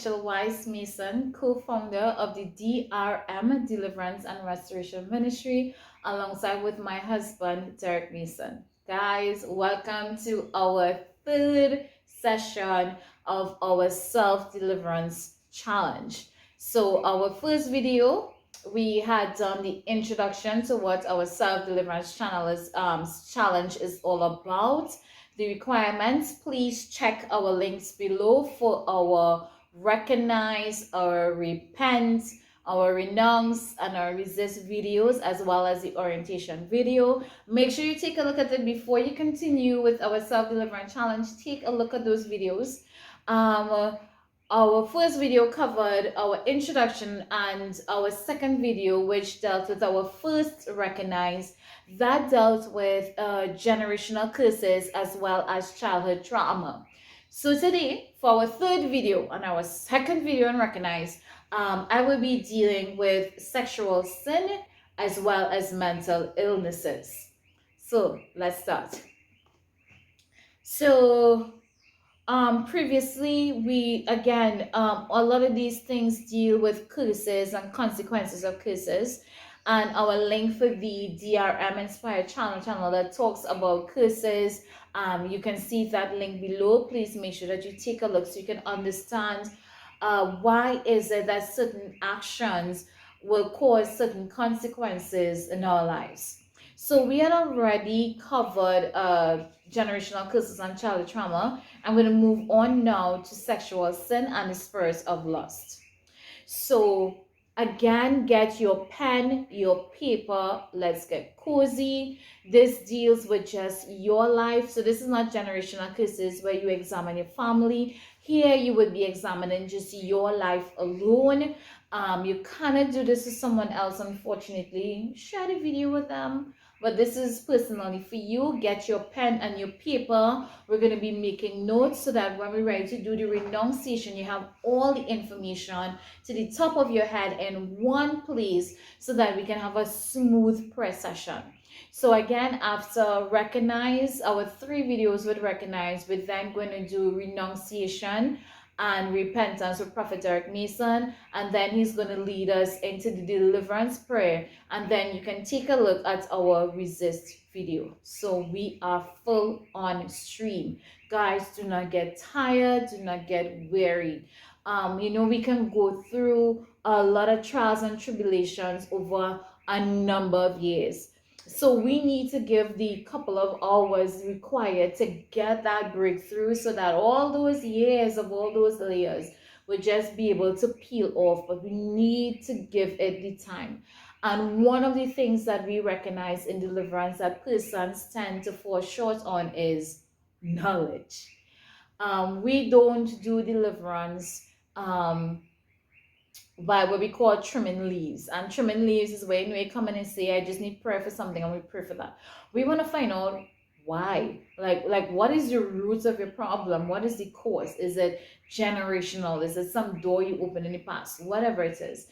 Rachael Wyse-Mason, co-founder of the D.R.M Deliverance and Restoration Ministry, alongside with my husband, Derek Mason. Guys, welcome to our third session of our self-deliverance challenge. So our first video, we had done the introduction to what our self-deliverance challenge is all about. The requirements, please check our links below for our recognize, our repent, our renounce, and our resist videos, as well as the orientation video. Make sure you take a look at it before you continue with our self-deliverance challenge. Take a look at those videos. Our first video covered our introduction, and our second video, which dealt with our first recognize, that dealt with generational curses as well as childhood trauma. So today, for our third video and our second video on recognize, I will be dealing with sexual sin as well as mental illnesses. So let's start. So previously, we again a lot of these things deal with curses and consequences of curses, and our link for the D.R.M inspired channel that talks about curses, you can see that link below. Please make sure that you take a look so you can understand why is it that certain actions will cause certain consequences in our lives. So we had already covered generational curses and childhood trauma. I'm going to move on now to sexual sin and the spirits of lust. So again, get your pen, your paper. Let's get cozy. This deals with just your life. So this is not generational curses where you examine your family. Here you would be examining just your life alone. You cannot do this with someone else, unfortunately. Share the video with them. But this is personally for you. Get your pen and your paper. We're going to be making notes so that when we're ready to do the renunciation, you have all the information to the top of your head in one place so that we can have a smooth prayer session. So again, after recognize, our 3 videos with recognize, we're then going to do renunciation and repentance with Prophet Derek Mason, and then he's going to lead us into the deliverance prayer, and then you can take a look at our resist video. So we are full on stream. Guys, do not get tired, do not get weary. We can go through a lot of trials and tribulations over a number of years. So we need to give the couple of hours required to get that breakthrough so that all those years of all those layers would just be able to peel off. But we need to give it the time. And one of the things that we recognize in deliverance that persons tend to fall short on is knowledge. We don't do deliverance by what we call trimming leaves. And trimming leaves is when we come in and say, I just need prayer for something, and we pray for that. We want to find out why. Like what is the roots of your problem? What is the cause? Is it generational? Is it some door you opened in the past? Whatever it is.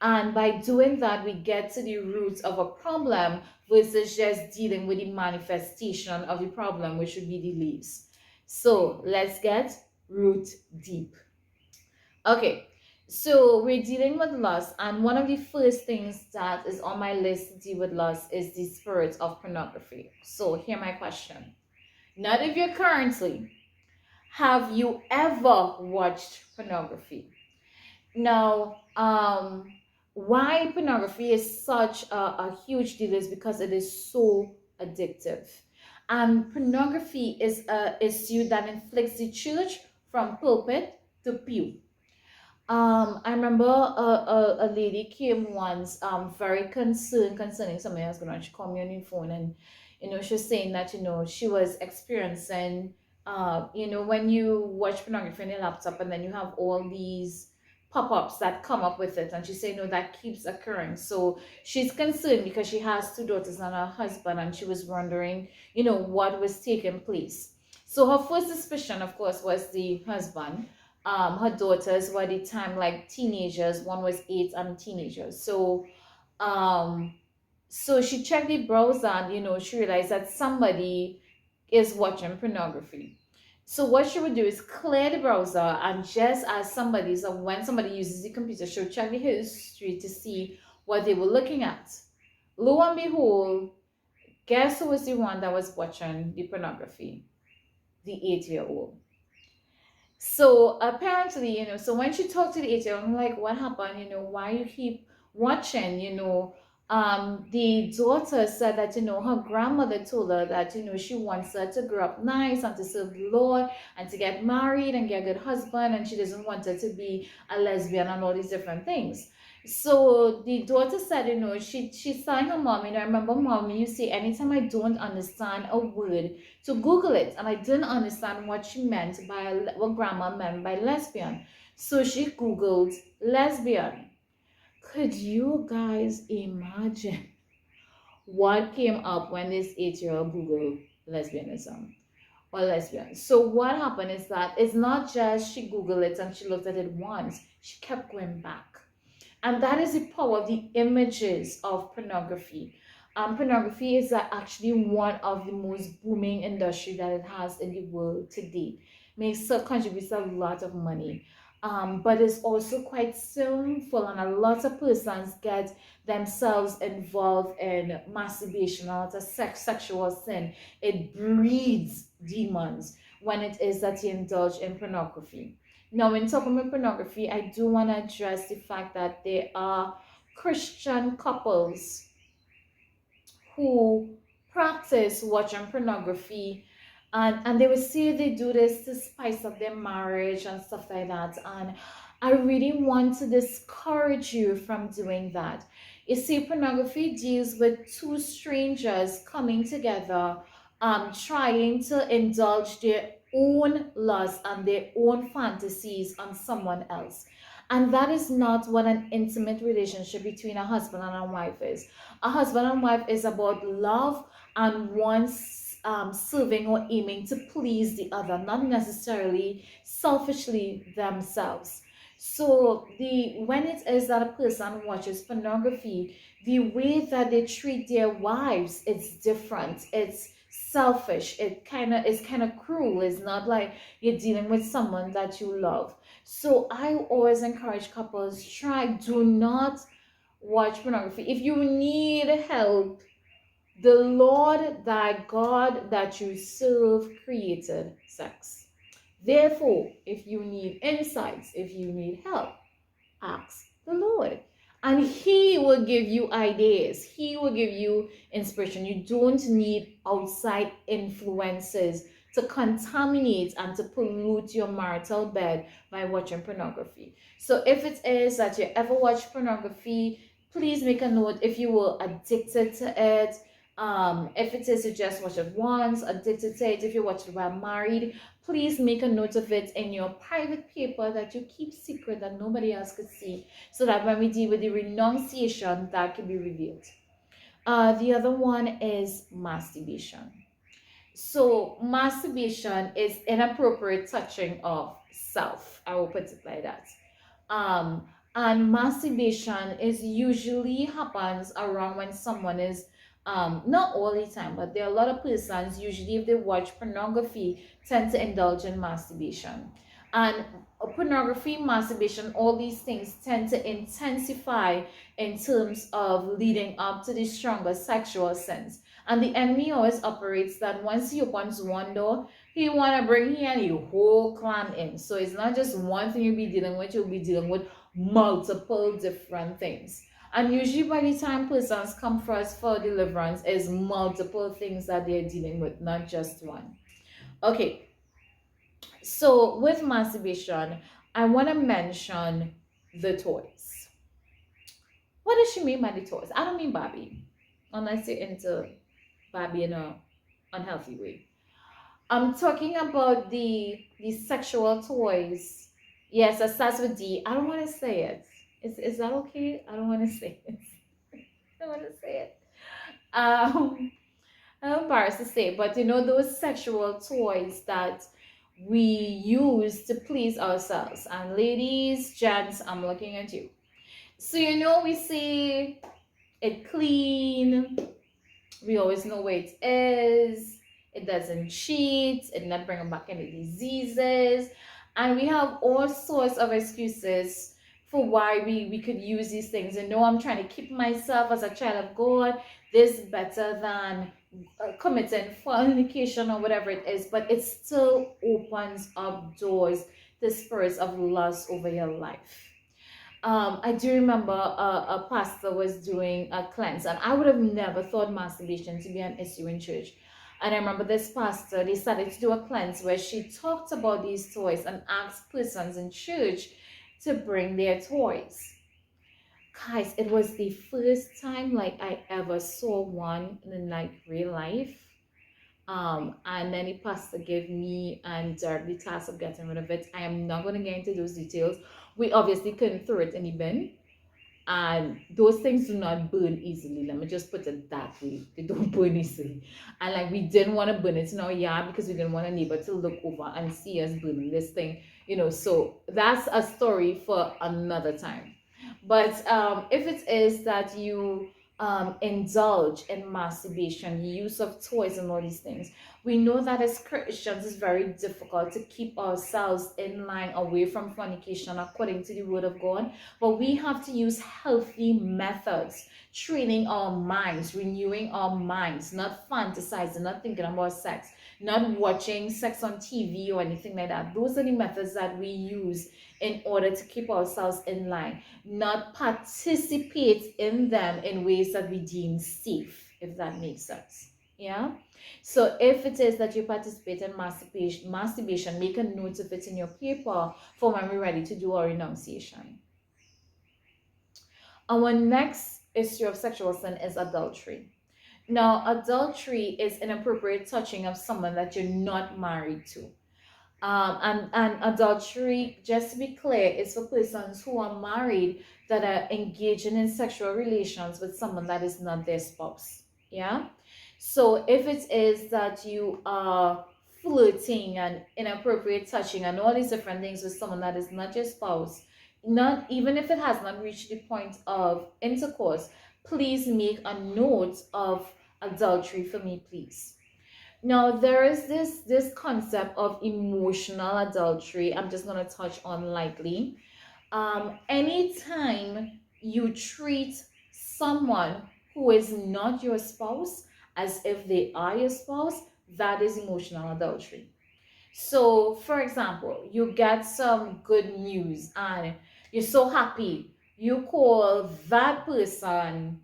And by doing that, we get to the roots of a problem versus just dealing with the manifestation of the problem, which would be the leaves. So let's get root deep. Okay. So we're dealing with lust, and one of the first things that is on my list to deal with lust is the spirit of pornography. So here's my question. Not if you're currently, have you ever watched pornography? Now, why pornography is such a huge deal is because it is so addictive. And pornography is an issue that inflicts the church from pulpit to pew. I remember a lady came once, very concerned concerning something else going on. She called me on the phone, and she was saying that she was experiencing, when you watch pornography on your laptop, and then you have all these pop-ups that come up with it, and she said that keeps occurring. So she's concerned because she has 2 daughters and a husband, and she was wondering what was taking place. So her first suspicion, of course, was the husband. Her daughters were at the time like teenagers. One was 8 and teenagers. So she checked the browser, and she realized that somebody is watching pornography. So what she would do is clear the browser, and just as when somebody uses the computer, she'll check the history to see what they were looking at. Lo and behold, guess who was the one that was watching the pornography? The 8-year-old. So apparently, so when she talked to the 8-year-old, I'm like, what happened? Why you keep watching? The daughter said that, her grandmother told her that, she wants her to grow up nice and to serve the Lord and to get married and get a good husband, and she doesn't want her to be a lesbian and all these different things. So the daughter said, she sang her mom, I remember mom, you say, anytime I don't understand a word, to Google it, and I didn't understand what she meant what grandma meant by lesbian. So she Googled lesbian. Could you guys imagine what came up when this 8-year-old Googled lesbianism or lesbian? So what happened is that it's not just she Googled it and she looked at it once, she kept going back. And that is the power of the images of pornography. Pornography is actually one of the most booming industry that it has in the world today. Contributes a lot of money. But it's also quite sinful, and a lot of persons get themselves involved in masturbation, a lot of sexual sin. It breeds demons when it is that you indulge in pornography. Now, when talking about pornography, I do want to address the fact that there are Christian couples who practice watching pornography, and they will say they do this to spice up their marriage and stuff like that. And I really want to discourage you from doing that. You see, pornography deals with two strangers coming together, trying to indulge their own lust and their own fantasies on someone else. And that is not what an intimate relationship between a husband and a wife is. A husband and wife is about love and one's serving or aiming to please the other, not necessarily selfishly themselves. So when it is that a person watches pornography, the way that they treat their wives, it's different. It's selfish. It's kind of cruel. It's not like you're dealing with someone that you love. So I always encourage couples, do not watch pornography. If you need help, the Lord thy God that you serve created sex. Therefore, if you need insights, if you need help, ask the Lord. And He will give you ideas. He will give you inspiration. You don't need outside influences to contaminate and to pollute your marital bed by watching pornography. So if it is that you ever watch pornography, please make a note if you were addicted to it. If it is you just watch it once, addicted to it, if you watch it while married, please make a note of it in your private paper that you keep secret that nobody else could see, so that when we deal with the renunciation, that can be revealed. The other one is masturbation. So masturbation is inappropriate touching of self. I will put it like that. Um, and masturbation is usually happens around when someone is not all the time, but there are a lot of persons usually if they watch pornography tend to indulge in masturbation. And pornography, masturbation, all these things tend to intensify in terms of leading up to the stronger sexual sense. And the enemy always operates that once he opens one door, he want to bring here the whole clan in. So it's not just one thing you'll be dealing with, you'll be dealing with multiple different things. And usually by the time persons come for us for deliverance, is multiple things that they're dealing with, not just one. Okay, so with masturbation, I want to mention the toys. What does she mean by the toys? I don't mean Barbie, unless you're into Barbie in a unhealthy way. I'm talking about the sexual toys. Yes, that starts with D. I don't want to say it. Is that okay? I don't want to say it. I don't want to say it. I'm embarrassed to say, but those sexual toys that we use to please ourselves. And ladies, gents, I'm looking at you. So we see it clean. We always know where it is. it doesn't cheat, it not bring back any diseases. And we have all sorts of excuses for why we could use these things. And no, I'm trying to keep myself as a child of God. This better than committing fornication or whatever it is, but it still opens up doors to spirits of lust over your life. I do remember a pastor was doing a cleanse, and I would have never thought masturbation to be an issue in church. And I remember this pastor decided to do a cleanse where she talked about these toys and asked persons in church to bring their toys. Guys, it was the first time like I ever saw one in like real life. And then the pastor gave me and the task of getting rid of it. I am not going to get into those details. We obviously couldn't throw it in the bin, and those things do not burn easily. Let me just put it that way. They don't burn easily. And like we didn't want to burn it in our yard because we didn't want a neighbor to look over and see us burning this thing, so that's a story for another time. But if it is that you indulge in masturbation, use of toys, and all these things, we know that as Christians it's very difficult to keep ourselves in line away from fornication according to the word of God. But we have to use healthy methods, training our minds, renewing our minds, not fantasizing, not thinking about sex, not watching sex on TV or anything like that. Those are the methods that we use in order to keep ourselves in line, not participate in them in ways that we deem safe, if that makes sense. Yeah. So if it is that you participate in masturbation, make a note of it in your paper for when we're ready to do our renunciation. Our next issue of sexual sin is adultery. Now, adultery is inappropriate touching of someone that you're not married to. And adultery, just to be clear, is for persons who are married that are engaging in sexual relations with someone that is not their spouse. Yeah. So if it is that you are flirting and inappropriate touching and all these different things with someone that is not your spouse, not even if it has not reached the point of intercourse, please make a note of adultery for me, please. Now there is this concept of emotional adultery. I'm just gonna touch on lightly. Anytime you treat someone who is not your spouse as if they are your spouse, that is emotional adultery. So, for example, you get some good news and you're so happy. You call that person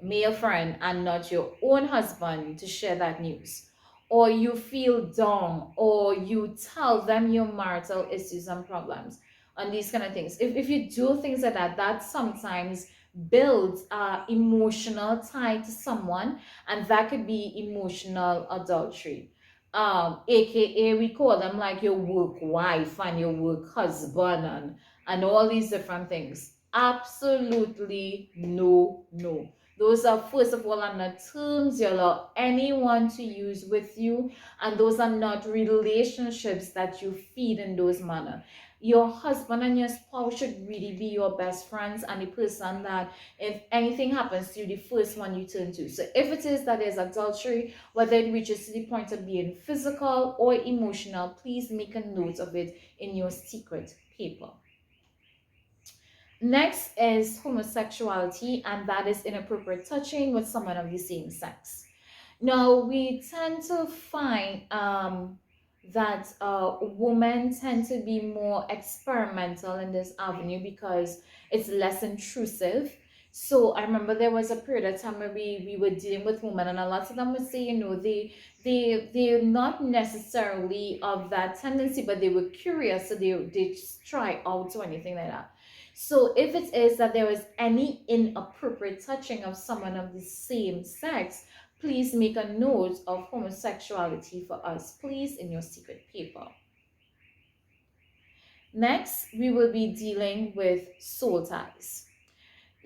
male friend and not your own husband to share that news. Or you feel down, or you tell them your marital issues and problems and these kind of things. If you do things like that, that sometimes builds emotional tie to someone, and that could be emotional adultery. AKA we call them like your work wife and your work husband and all these different things. Absolutely no, no. Those are, first of all, are not terms you allow anyone to use with you, and those are not relationships that you feed in those manner. Your husband and your spouse should really be your best friends and the person that, if anything happens to you, the first one you turn to. So if it is that there's adultery, whether it reaches to the point of being physical or emotional, please make a note of it in your secret paper. Next is homosexuality, and that is inappropriate touching with someone of the same sex. Now, we tend to find that women tend to be more experimental in this avenue because it's less intrusive. So I remember there was a period of time where we were dealing with women, and a lot of them would say, they're not necessarily of that tendency, but they were curious, so they just try out or anything like that. So if it is that there is any inappropriate touching of someone of the same sex, please make a note of homosexuality for us, please, in your secret paper. Next, we will be dealing with soul ties.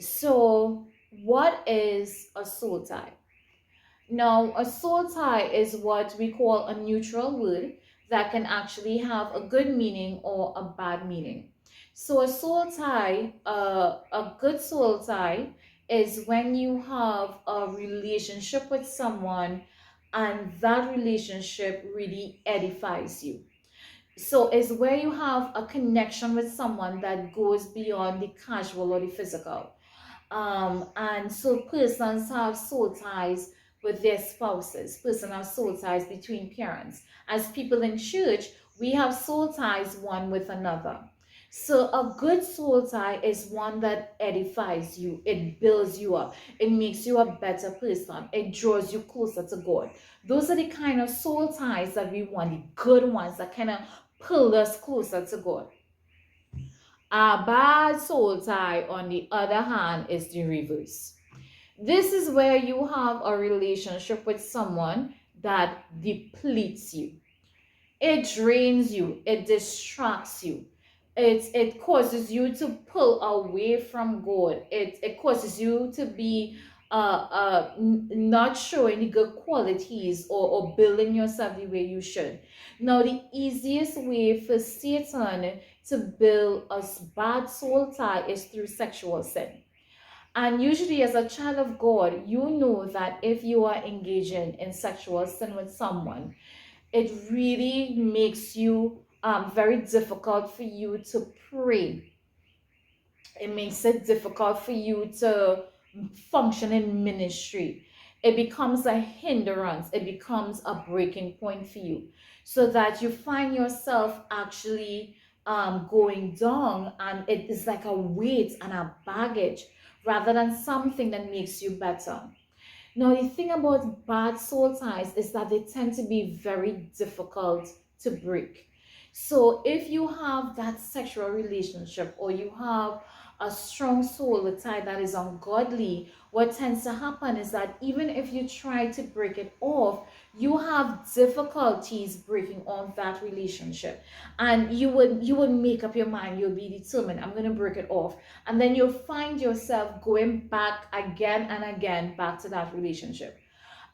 So what is a soul tie? Now, a soul tie is what we call a neutral word that can actually have a good meaning or a bad meaning. So a soul tie, a good soul tie, is when you have a relationship with someone and that relationship really edifies you. So it's where you have a connection with someone that goes beyond the casual or the physical. And so persons have soul ties with their spouses. Persons have soul ties between parents. As people in church, we have soul ties one with another. So a good soul tie is one that edifies you. It builds you up. It makes you a better person. It draws you closer to God. Those are the kind of soul ties that we want, the good ones that kind of pull us closer to God. A bad soul tie, on the other hand, is the reverse. This is where you have a relationship with someone that depletes you. It drains you, it distracts you. It causes you to pull away from God. It causes you to be not showing the good qualities, or building yourself the way you should. Now, the easiest way for Satan to build a bad soul tie is through sexual sin. And usually, as a child of God, you know that if you are engaging in sexual sin with someone, it really makes you very difficult for you to pray. It makes it difficult for you to function in ministry. It becomes a hindrance, it becomes a breaking point for you, so that you find yourself actually going down, and it is like a weight and a baggage rather than something that makes you better. Now, the thing about bad soul ties is that they tend to be very difficult to break. So, if you have that sexual relationship, or you have a strong soul tie that is ungodly, what tends to happen is that even if you try to break it off, you have difficulties breaking off that relationship. And you would make up your mind, you'll be determined, I'm going to break it off, and then you'll find yourself going back again and again back to that relationship.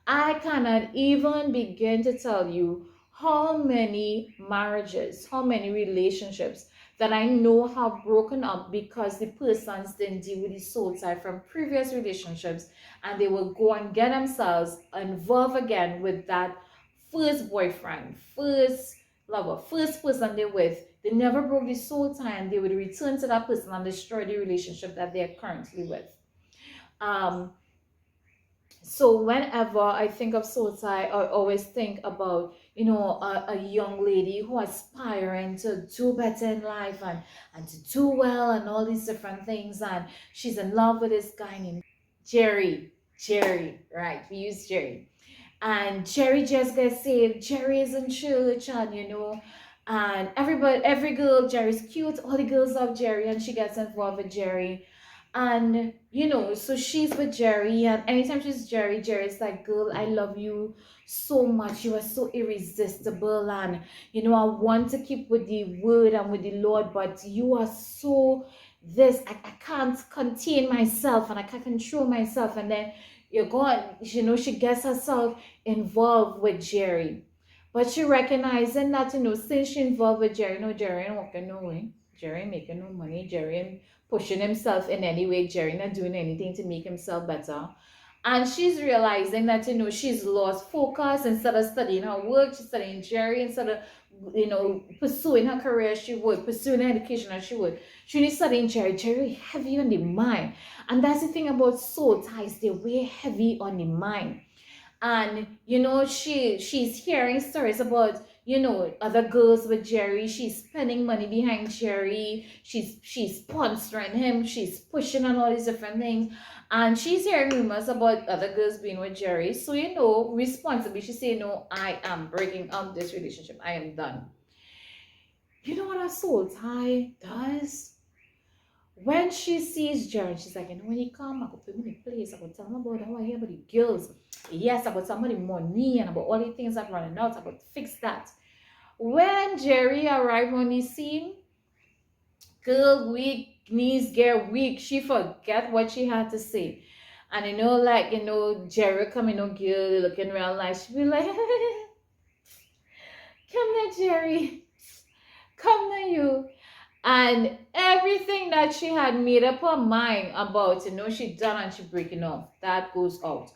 I cannot even begin to tell you how many marriages, how many relationships that I know have broken up because the persons didn't deal with the soul tie from previous relationships, and they will go and get themselves involved again with that first boyfriend, first lover, first person they're with. They never broke the soul tie, and they would return to that person and destroy the relationship that they're currently with. Um, so whenever I think of soul tie, I always think about, a young lady who aspiring to do better in life, and to do well and all these different things, and she's in love with this guy named Jerry, right? We use Jerry. And Jerry just gets saved. Jerry is in church, and and every girl, Jerry's cute. All the girls love Jerry, and she gets involved with Jerry. And so she's with Jerry, and anytime she's with Jerry, Jerry's like, "Girl, I love you so much. You are so irresistible, and I want to keep with the word and with the Lord, but you are so this. I can't contain myself, and I can't control myself." And then you're going, she gets herself involved with Jerry. But she recognizing that, since she involved with Jerry, Jerry ain't walking no way. Jerry ain't making no money. Jerry ain't pushing himself in any way. Jerry not doing anything to make himself better. And she's realizing that, she's lost focus. Instead of studying her work, she's studying Jerry. Instead of, pursuing her career, she would. Pursuing her education, as she would. She needs studying Jerry. Jerry heavy on the mind. And that's the thing about soul ties. They weigh heavy on the mind. And she's hearing stories about other girls with Jerry. She's spending money behind Jerry. She's sponsoring him. She's pushing on all these different things, and she's hearing rumors about other girls being with Jerry. So responsibly, she say, "No, I am breaking up this relationship. I am done." You know what a soul tie does? When she sees Jerry, she's like, when he come, I go put him in the place. I go tell him about how I hear about the girls. Yes, I go tell him about the money and about all the things I'm running out. I go fix that. When Jerry arrived on the scene, girl weak, knees get weak. She forget what she had to say. And Jerry come, girl looking real nice. She be like, "Come here, Jerry. Come here, you." And everything that she had made up her mind about, she done and she breaking off, that goes out.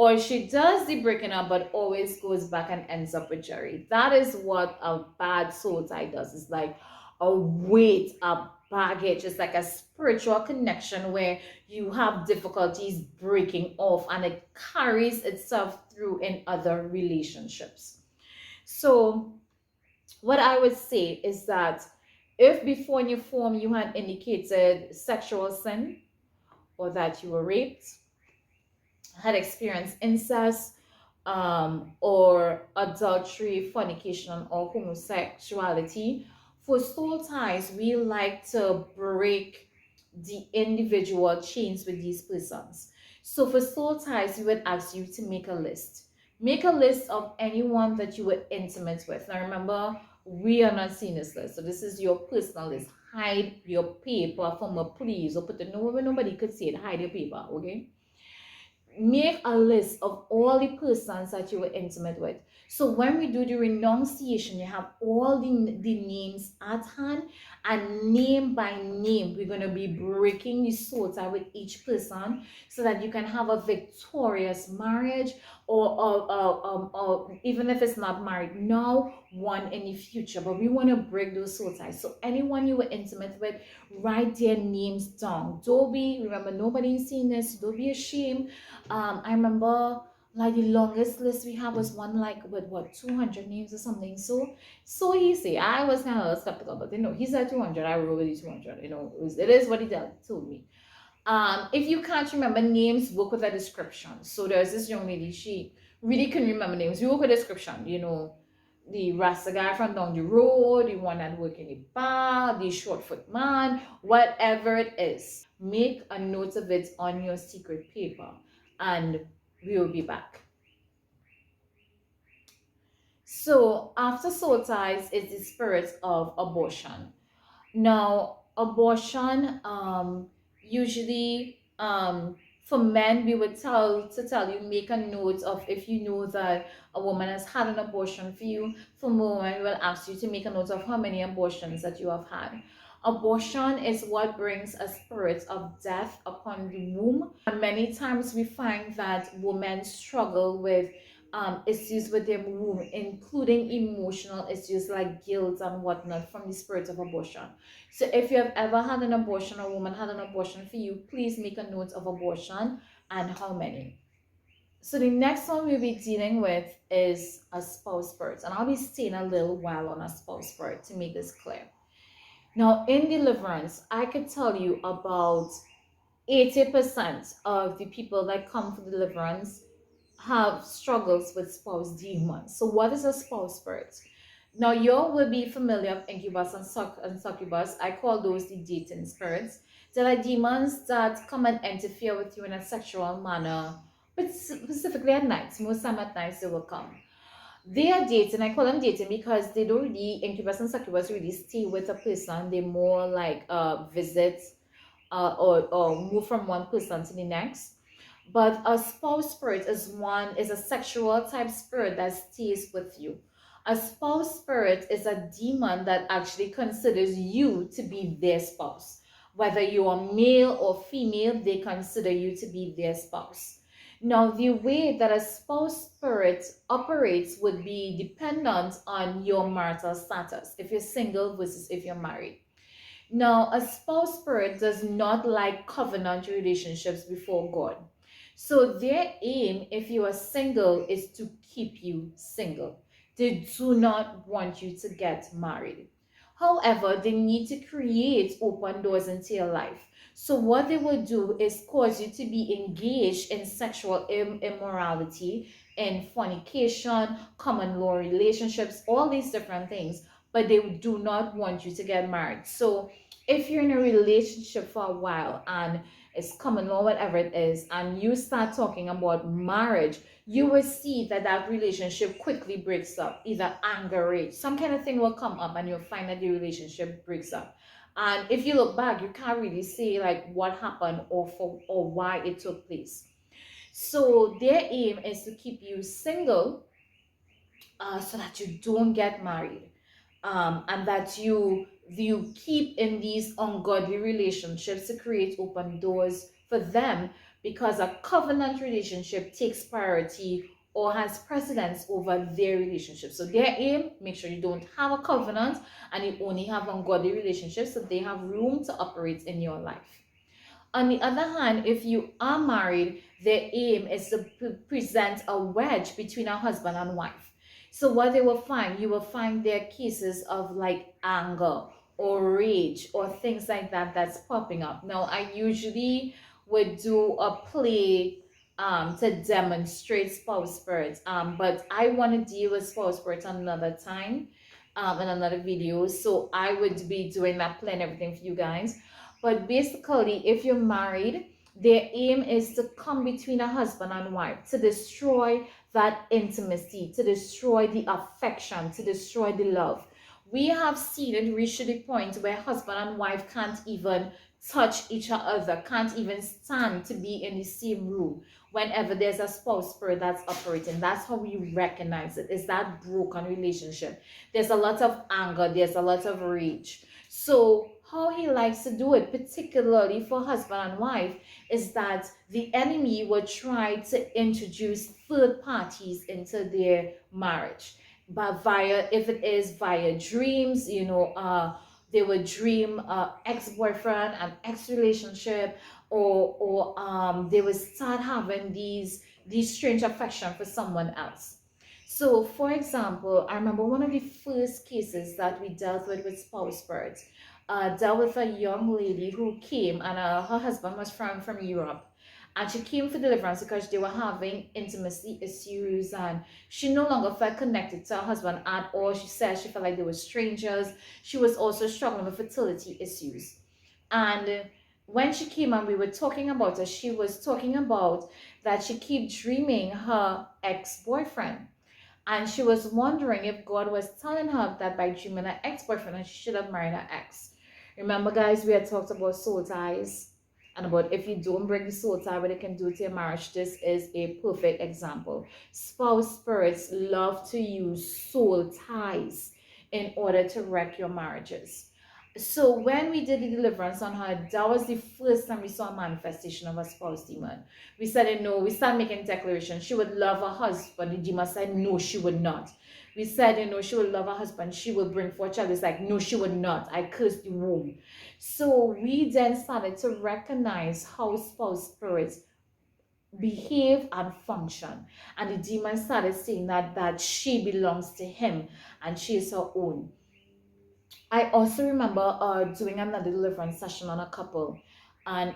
or she does the breaking up but always goes back and ends up with Jerry. That is what a bad soul tie does. It's like a weight, a baggage. It's like a spiritual connection where you have difficulties breaking off, and it carries itself through in other relationships. So what I would say is that if before you form you had indicated sexual sin, or that you were raped, had experienced incest, or adultery, fornication, or homosexuality, for soul ties, we like to break the individual chains with these persons. So for soul ties, we would ask you to make a list. Make a list of anyone that you were intimate with. Now remember, we are not seeing this list. So this is your personal list. Hide your paper from a please, or put the no where nobody could see it. Hide your paper, okay? Make a list of all the persons that you were intimate with. So when we do the renunciation, you have all the names at hand, and name by name, we're going to be breaking the soul tie with each person so that you can have a victorious marriage, or even if it's not married now, one in the future. But we want to break those soul ties. So anyone you were intimate with, write their names down. Don't be, remember, nobody's seen this. Don't be ashamed. I remember like the longest list we had was one like with what 200 names or something. So easy. I was kind of skeptical, but he said 200. I wrote with the 200. It is what he told me. If you can't remember names, work with a description. So there's this young lady, she really couldn't remember names. We work with a description, the Rasta guy from down the road, the one that work in the bar, the short foot man, whatever it is. Make a note of it on your secret paper, and we will be back. So after soul ties is the spirit of abortion. Now, abortion, usually, for men, we would tell you, make a note of, if you know that a woman has had an abortion for you. For women, we will ask you to make a note of how many abortions that you have had. Abortion is what brings a spirit of death upon the womb. And many times we find that women struggle with issues with their womb, including emotional issues like guilt and whatnot from the spirit of abortion. So if you have ever had an abortion, or a woman had an abortion for you, please make a note of abortion and how many. So the next one we'll be dealing with is a spouse spirit, and I'll be staying a little while on a spouse spirit to make this clear. Now, in deliverance, I could tell you about 80% of the people that come for deliverance have struggles with spouse demons. So what is a spouse spirit? Now you will be familiar with incubus and succubus. I call those the dating spirits. They are demons that come and interfere with you in a sexual manner, but specifically at night. Most time at night they will come. They are dating. I call them dating because they don't really, incubus and succubus really stay with a person. They more like visit, or move from one person to the next. But a spouse spirit is a sexual type spirit that stays with you. A spouse spirit is a demon that actually considers you to be their spouse. Whether you are male or female, they consider you to be their spouse. Now, the way that a spouse spirit operates would be dependent on your marital status, if you're single versus if you're married. Now, a spouse spirit does not like covenant relationships before God. So their aim, if you are single, is to keep you single. They do not want you to get married. However, they need to create open doors into your life. So what they will do is cause you to be engaged in sexual immorality, in fornication, common law relationships, all these different things, but they do not want you to get married. So if you're in a relationship for a while and it's common law, whatever it is, and you start talking about marriage, you will see that that relationship quickly breaks up. Either anger, rage, some kind of thing will come up, and you'll find that the relationship breaks up. And if you look back, you can't really say like what happened or why it took place. So their aim is to keep you single, so that you don't get married, and that you keep in these ungodly relationships to create open doors for them, because a covenant relationship takes priority or has precedence over their relationship. So their aim, make sure you don't have a covenant and you only have ungodly relationships, so they have room to operate in your life. On the other hand, if you are married, their aim is to present a wedge between a husband and wife. So what they will find, you will find their cases of like anger or rage or things like that that's popping up. Now, I usually would do a play to demonstrate spouse spirits, but I want to deal with spouse spirits another time, in another video. So I would be doing that play and everything for you guys. But basically, if you're married, their aim is to come between a husband and wife, to destroy that intimacy, to destroy the affection, to destroy the love. We have seen it reach to the point where husband and wife can't even touch each other, can't even stand to be in the same room whenever there's a spouse spirit that's operating. That's how we recognize it. It's that broken relationship. There's a lot of anger, there's a lot of rage. So how he likes to do it, particularly for husband and wife, is that the enemy will try to introduce third parties into their marriage. But via, if it is via dreams, they would dream ex-boyfriend and ex-relationship, or they would start having these strange affection for someone else. So, for example, I remember one of the first cases that we dealt with spouse spirits. Dealt with a young lady who came, and her husband was from Europe, and she came for deliverance because they were having intimacy issues, and she no longer felt connected to her husband at all. She said she felt like they were strangers. She was also struggling with fertility issues, and when she came and we were talking about her, she was talking about that she kept dreaming her ex-boyfriend, and she was wondering if God was telling her that by dreaming her ex-boyfriend and she should have married her ex. Remember, guys, we had talked about soul ties and about if you don't break the soul tie, what it can do to your marriage. This is a perfect example. Spouse spirits love to use soul ties in order to wreck your marriages. So when we did the deliverance on her, that was the first time we saw a manifestation of a spouse demon. We said no. We started making declarations. She would love her husband. The demon said no, she would not. We said she would love her husband. She would bring forth child. It's like no, she would not. I cursed the womb. So we then started to recognize how spouse spirits behave and function, and the demon started saying that she belongs to him and she is her own. I also remember doing another deliverance session on a couple, and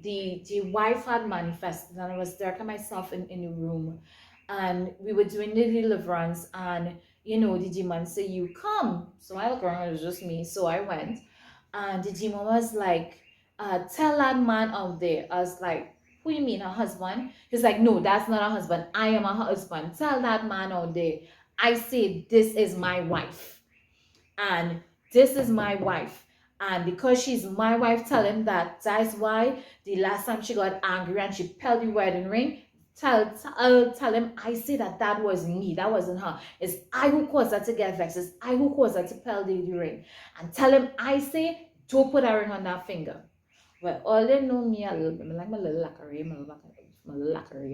the wife had manifested, and I was there and myself in the room, and we were doing the deliverance, and the demon said, "You come." So I looked around, it was just me, so I went, and the demon was like, "Tell that man out there." I was like, "Who you mean, a husband?" He's like, "No, that's not a husband. I am a husband. Tell that man out there. I say this is my wife. And this is my wife, and because she's my wife, tell him that's why the last time she got angry and she pulled the wedding ring. Tell him I say that was me, that wasn't her. It's I who caused her to get vexed. It's I who caused her to pull the ring. And tell him I say don't put a ring on that finger." Well, all they know me a little bit, like my little lackery,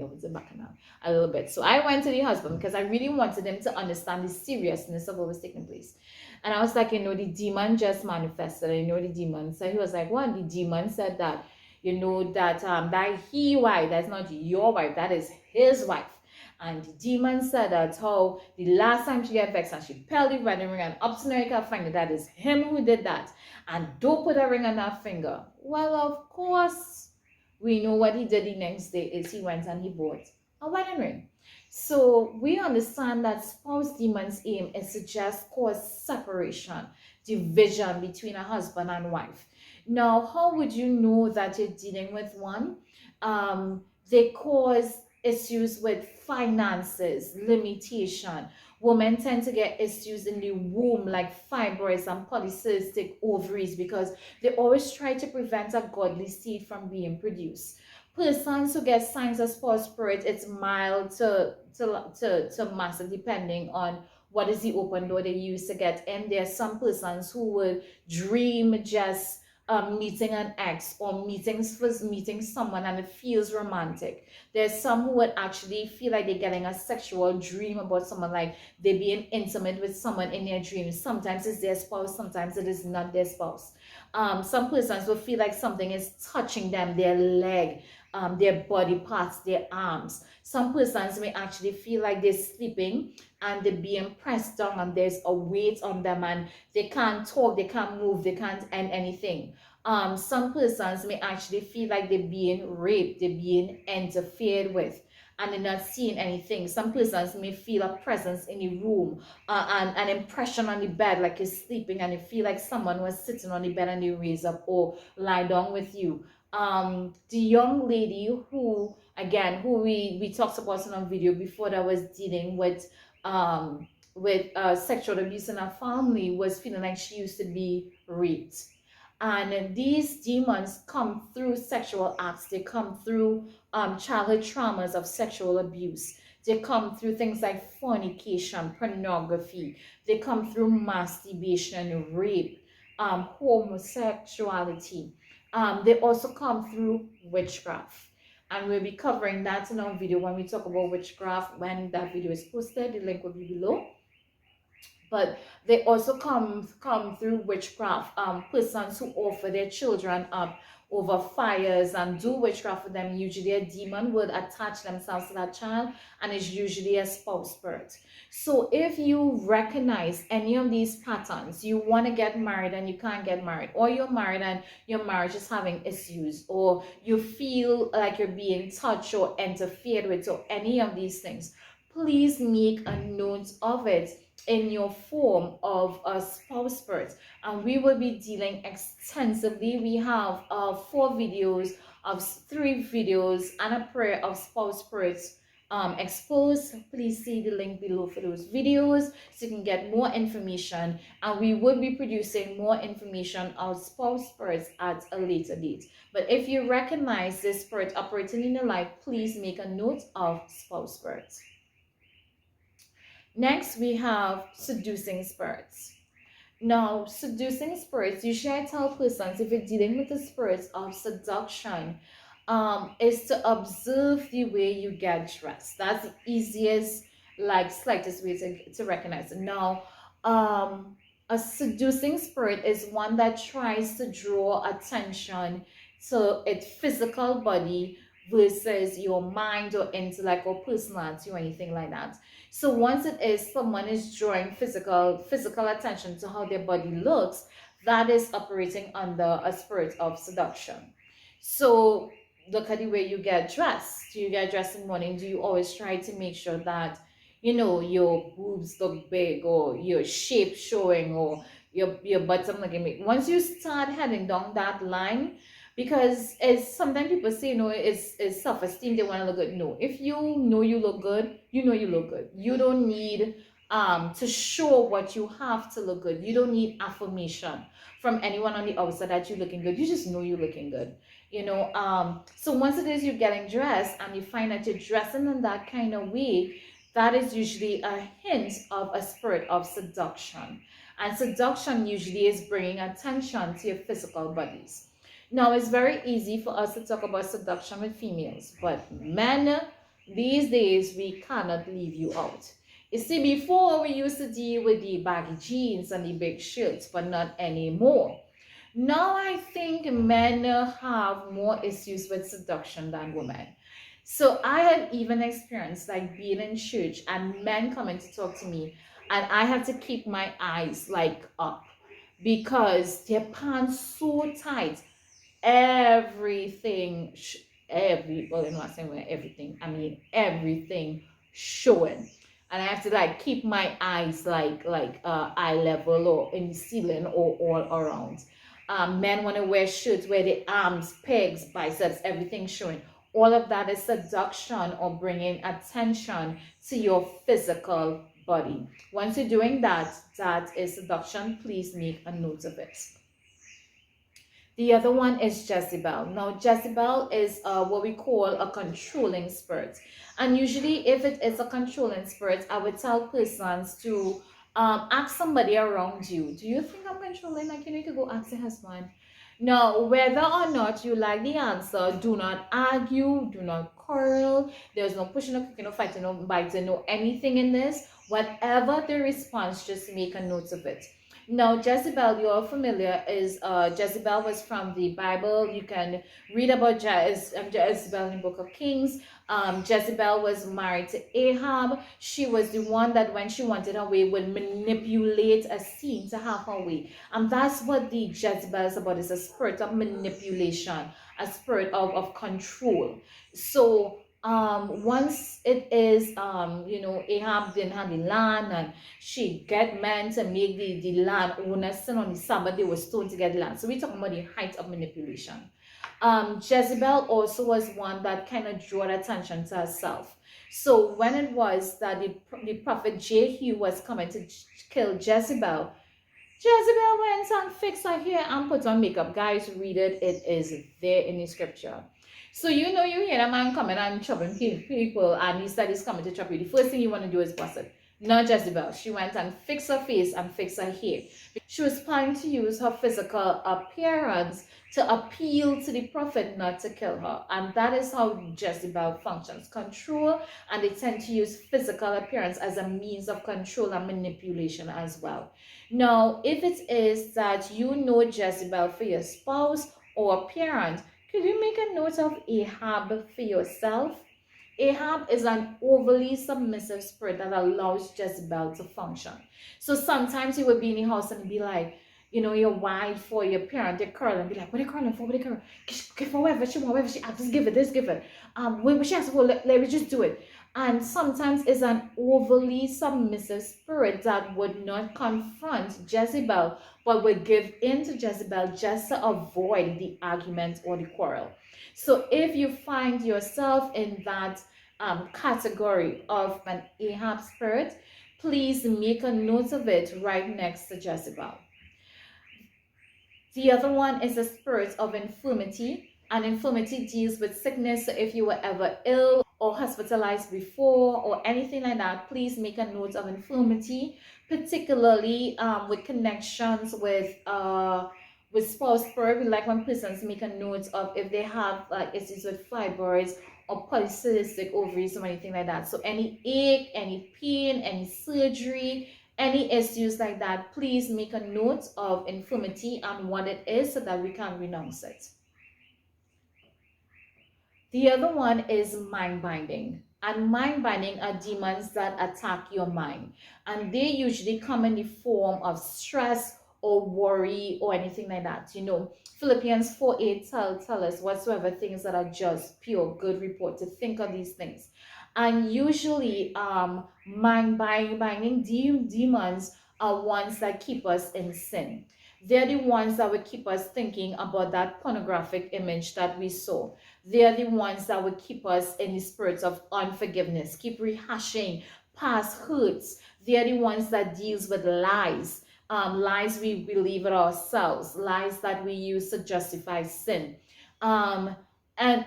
I was back now a little bit. So I went to the husband because I really wanted him to understand the seriousness of what was taking place. And I was like, the demon just manifested. The demon said, he was like, what? The demon said that, that he wife, that's not your wife, that is his wife. And the demon said that how the last time she got vexed and she pulled the wedding ring and up to her finger, that is him who did that. And don't put a ring on that finger. Well, of course, we know what he did the next day is he went and he bought a wedding ring. So we understand that spouse demons' aim is to just cause separation, division between a husband and wife. Now, how would you know that you're dealing with one? They cause issues with finances, limitation. Women tend to get issues in the womb like fibroids and polycystic ovaries because they always try to prevent a godly seed from being produced. Persons who get signs of spouse spirit, it's mild to massive depending on what is the open door they use to get in. There are some persons who will dream just meeting an ex or meeting someone and it feels romantic. There's some who would actually feel like they're getting a sexual dream about someone, like they're being intimate with someone in their dreams. Sometimes it's their spouse, sometimes it is not their spouse. Some persons will feel like something is touching them, their leg, their body parts, their arms. Some persons may actually feel like they're sleeping and they're being pressed down and there's a weight on them and they can't talk, they can't move, they can't end anything. Some persons may actually feel like they're being raped, they're being interfered with, and they're not seeing anything. Some persons may feel a presence in the room, and an impression on the bed, like you're sleeping, and you feel like someone was sitting on the bed and you raise up or lie down with you. The young lady who, again, who we talked about in a video before, that was dealing with sexual abuse in her family, was feeling like she used to be raped. And these demons come through sexual acts. They come through childhood traumas of sexual abuse. They come through things like fornication, pornography. They come through masturbation, rape, homosexuality. They also come through witchcraft. And we'll be covering that in our video when we talk about witchcraft. When that video is posted, the link will be below. But they also come through witchcraft. Persons who offer their children up over fires and do witchcraft with them. Usually a demon would attach themselves to that child, and it's usually a spouse spirit. So if you recognize any of these patterns, you want to get married and you can't get married, or you're married and your marriage is having issues, or you feel like you're being touched or interfered with, or any of these things, please make a note of it in your form of a spouse spirit, and we will be dealing extensively. We have 3 videos and a prayer of spouse spirits exposed. Please see the link below for those videos so you can get more information, and we will be producing more information on spouse spirits at a later date. But if you recognize this spirit operating in your life, please make a note of spouse spirits. Next, we have seducing spirits. Now, seducing spirits, usually I tell persons, if you're dealing with the spirits of seduction, is to observe the way you get dressed. That's the easiest, like, slightest way to recognize it. Now, a seducing spirit is one that tries to draw attention to its physical body versus your mind or intellect or personality or anything like that. So once it is someone is drawing physical attention to how their body looks, that is operating under a spirit of seduction. So look at the way you get dressed. Do you get dressed in the morning? Do you always try to make sure that, you know, your boobs look big, or your shape showing, or your bottom looking big? Once you start heading down that line, because as sometimes people say, you know, it's self-esteem, they want to look good. No, if you know you look good, you know you look good. You don't need to show what you have to look good. You don't need affirmation from anyone on the outside that you're looking good. You just know you're looking good, you know. So once it is you're getting dressed and you find that you're dressing in that kind of way, that is usually a hint of a spirit of seduction. And seduction usually is bringing attention to your physical bodies. Now, it's very easy for us to talk about seduction with females, but men, these days, we cannot leave you out. You see, before we used to deal with the baggy jeans and the big shirts, but not anymore. Now I think men have more issues with seduction than women. So I have even experienced like being in church and men coming to talk to me, and I have to keep my eyes like up because their pants so tight, everything, well, in not saying everything, I mean everything showing, and I have to like keep my eyes like eye level or in the ceiling or all around. Men want to wear shirts where the arms, pegs, biceps, everything showing. All of that is seduction or bringing attention to your physical body. Once you're doing that, that is seduction. Please make a note of it. The other one is Jezebel. Now, Jezebel is what we call a controlling spirit. And usually, if it is a controlling spirit, I would tell persons to ask somebody around you, do you think I'm controlling? Like, you know, you could go ask your husband, Now, whether or not you like the answer, do not argue, do not quarrel. There's no pushing, no kicking, no fighting, no biting, no anything in this. Whatever the response, just make a note of it. Now, Jezebel, you're familiar, is Jezebel was from the Bible. You can read about Jezebel in the Book of Kings. Jezebel was married to Ahab. She was the one that when she wanted her way would manipulate a scene to have her way. And that's what the Jezebel is about, is a spirit of manipulation, a spirit of control. So once it is Ahab didn't have the land, and she get men to make the land owners sin on the Sabbath, they were stoned to get the land. So we're talking about the height of manipulation. Jezebel also was one that kind of drew attention to herself. So when it was that the prophet Jehu was coming to kill Jezebel, Jezebel went and fixed her hair and put on makeup. Guys, read it. It is there in the scripture. So you hear a man coming and chopping people, and he said he's coming to chop you. The first thing you want to do is bust it. Not Jezebel. She went and fixed her face and fixed her hair. She was planning to use her physical appearance to appeal to the prophet, not to kill her. And that is how Jezebel functions. Control, and they tend to use physical appearance as a means of control and manipulation as well. Now, if it is that you know Jezebel for your spouse or parent, could you make a note of Ahab for yourself? Ahab is an overly submissive spirit that allows Jezebel to function. So sometimes you would be in the house and be like, your wife for your parent, your curl, and be like, what are you curling for? What are you curling? Give her whatever she wants, whatever she asks, just give it, just give it. When she asks, well, let me just do it. And sometimes it's an overly submissive spirit that would not confront Jezebel, but would give in to Jezebel just to avoid the argument or the quarrel. So if you find yourself in that category of an Ahab spirit, please make a note of it right next to Jezebel. The other one is the spirit of infirmity. And infirmity deals with sickness. So if you were ever ill or hospitalized before or anything like that, please make a note of infirmity, particularly with connections with spouse spirit. We like when persons make a note of if they have issues with fibroids or polycystic ovaries or anything like that. So any ache, any pain, any surgery, any issues like that, please make a note of infirmity and what it is so that we can renounce it. The other one is mind binding. And mind binding are demons that attack your mind. And they usually come in the form of stress or worry or anything like that. Philippians 4:8 tell us whatsoever things that are just, pure, good report, to think of these things. And usually mind binding demons are ones that keep us in sin. They're the ones that would keep us thinking about that pornographic image that we saw. They're the ones that would keep us in the spirit of unforgiveness, keep rehashing past hurts. They're the ones that deals with lies. Lies we believe it ourselves, lies that we use to justify sin. And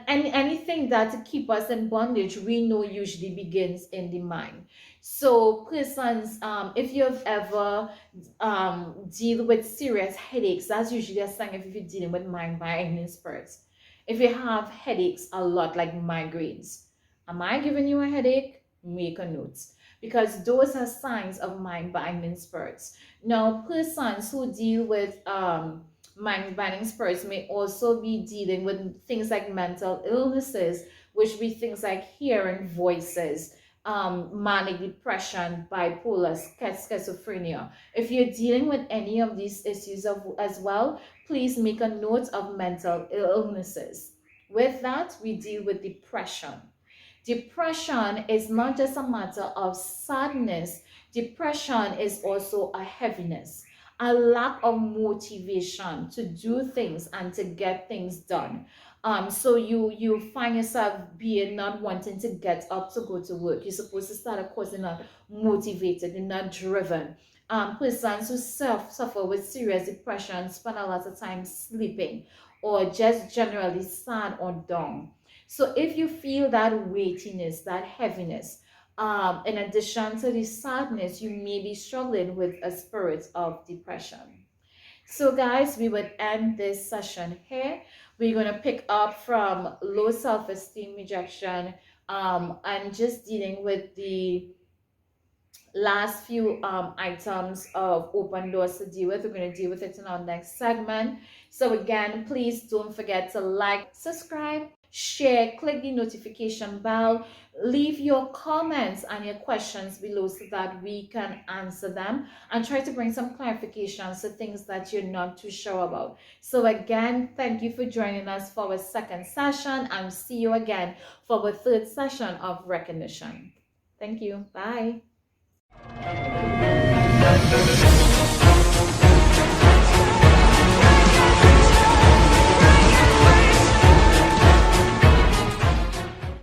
anything that to keep us in bondage, we know usually begins in the mind. So persons, if you've ever deal with serious headaches, that's usually a sign if you're dealing with mind binding spirits. If you have headaches a lot, like migraines, am I giving you a headache? Make a note, because those are signs of mind binding spirits. Now, persons who deal with mind binding spirits may also be dealing with things like mental illnesses, which be things like hearing voices, manic depression, bipolar, schizophrenia. If you're dealing with any of these issues as well, please make a note of mental illnesses. With that, we deal with depression. Depression is not just a matter of sadness. Depression is also a heaviness, a lack of motivation to do things and to get things done. So you find yourself being not wanting to get up to go to work. You're supposed to start, of course, you're not motivated, you're not driven. Persons who suffer with serious depression spend a lot of time sleeping or just generally sad or down. So if you feel that weightiness, that heaviness, in addition to the sadness, you may be struggling with a spirit of depression. So guys, we would end this session here. We're going to pick up from low self-esteem, rejection, and just dealing with the last few items of open doors to deal with. We're going to deal with it in our next segment. So again, please don't forget to like, subscribe, share, click the notification bell, leave your comments and your questions below so that we can answer them and try to bring some clarifications to things that you're not too sure about. So again, thank you for joining us for our second session, and see you again for our third session of recognition. Thank you. Bye.